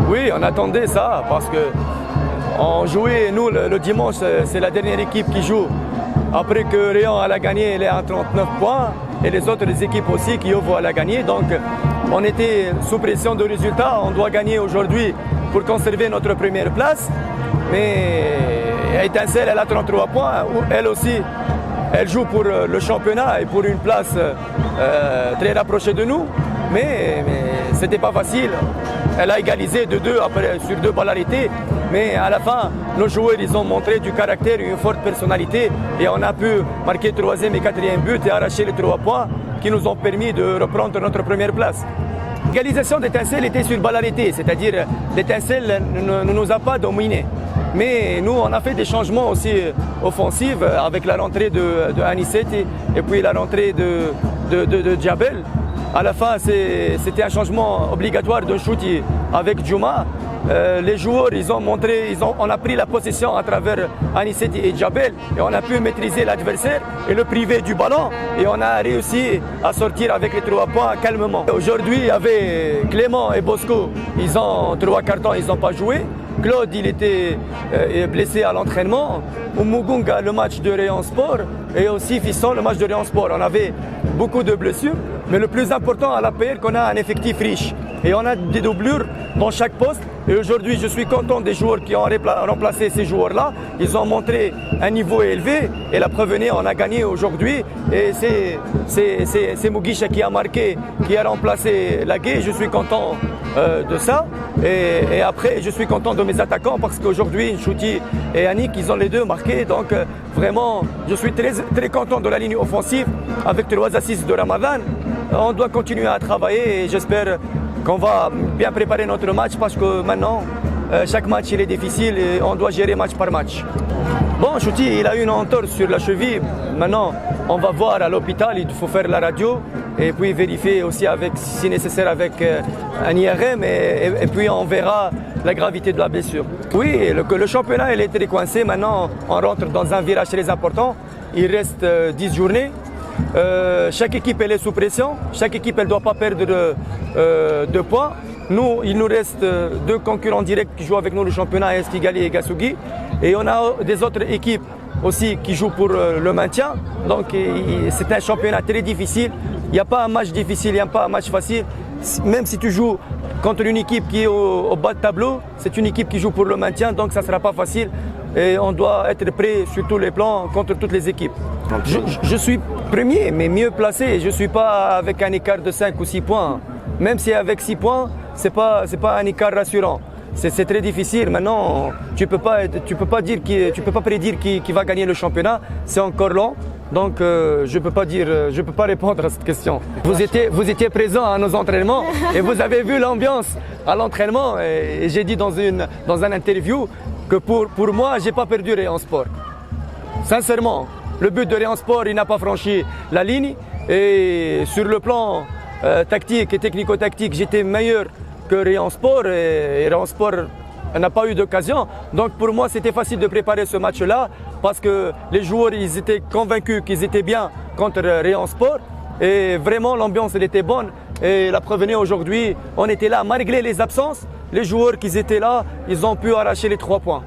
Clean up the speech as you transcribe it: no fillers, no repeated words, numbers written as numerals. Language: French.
Oui, on attendait ça parce que on jouait, nous, le dimanche, c'est la dernière équipe qui joue. Après que Réan a gagné, elle est à 39 points et les autres équipes aussi qui vont la gagner. Donc, on était sous pression de résultats. On doit gagner aujourd'hui pour conserver notre première place. Mais Étincelle, elle a 33 points. Elle aussi, elle joue pour le championnat et pour une place très rapprochée de nous. Mais ce n'était pas facile. Elle a égalisé de 2 sur 2 balles arrêtées. Mais à la fin, nos joueurs ils ont montré du caractère et une forte personnalité. Et on a pu marquer 3e et 4e but et arracher les 3 points qui nous ont permis de reprendre notre première place. L'égalisation d'Étincelle était sur balle arrêtée, c'est-à-dire l'Étincelle ne nous a pas dominés. Mais nous, on a fait des changements aussi offensifs avec la rentrée de Anicete et puis la rentrée de Djabel. À la fin, c'était un changement obligatoire de shoot avec Djouma. Les joueurs, ils ont montré, on a pris la possession à travers Anicete et Djabel et on a pu maîtriser l'adversaire et le priver du ballon et on a réussi à sortir avec les 3 points calmement. Aujourd'hui, avec Clément et Bosco, ils ont 3 cartons, ils n'ont pas joué. Claude, il était blessé à l'entraînement. Umugunga, le match de Réan Sport et aussi Fisson, le match de Réan Sport. On avait beaucoup de blessures, mais le plus important à l'APR, qu'on a un effectif riche. Et on a des doublures dans chaque poste. Et aujourd'hui, je suis content des joueurs qui ont remplacé ces joueurs-là. Ils ont montré un niveau élevé. Et la preuve est, on a gagné aujourd'hui. Et c'est Mugisha qui a marqué, qui a remplacé Lagué. Je suis content de ça. Et après, je suis content de mes attaquants parce qu'aujourd'hui, Chouti et Annick, ils ont les 2 marqués. Donc vraiment, je suis très, très content de la ligne offensive avec 3 assists de Ramadan. On doit continuer à travailler et j'espère qu'on va bien préparer notre match parce que maintenant, chaque match il est difficile et on doit gérer match par match. Bon, Chouti, il a une entorse sur la cheville. Maintenant, on va voir à l'hôpital, il faut faire la radio et puis vérifier aussi si nécessaire avec un IRM et puis on verra la gravité de la blessure. Oui, le championnat il est très coincé. Maintenant, on rentre dans un virage très important. Il reste 10 journées. Chaque équipe elle est sous pression. Chaque équipe elle ne doit pas perdre de points. Nous, il nous reste 2 concurrents directs qui jouent avec nous le championnat, AS Kigali et Gasugi. Et on a des autres équipes aussi qui jouent pour le maintien. Donc c'est un championnat très difficile. Il n'y a pas un match difficile, il n'y a pas un match facile. Même si tu joues contre une équipe qui est au bas de tableau, c'est une équipe qui joue pour le maintien, donc ça ne sera pas facile. Et on doit être prêt sur tous les plans contre toutes les équipes. Je suis premier, mais mieux placé. Je ne suis pas avec un écart de 5 ou 6 points. Même si avec 6 points, ce n'est pas un écart rassurant. C'est très difficile. Maintenant, tu ne peux pas prédire qui va gagner le championnat. C'est encore long. Donc, je ne peux pas répondre à cette question. Vous étiez présent à nos entraînements et vous avez vu l'ambiance à l'entraînement. Et j'ai dit dans un interview que pour moi, je n'ai pas perdu Réan Sport. Sincèrement, le but de Réan Sport, il n'a pas franchi la ligne. Et sur le plan tactique et technico-tactique, j'étais meilleur que Réan Sport. Et Réan Sport n'a pas eu d'occasion. Donc pour moi, c'était facile de préparer ce match-là parce que les joueurs, ils étaient convaincus qu'ils étaient bien contre Réan Sport. Et vraiment, l'ambiance, elle était bonne. Et la preuve est aujourd'hui, on était là malgré les absences. Les joueurs qui étaient là, ils ont pu arracher les 3 points.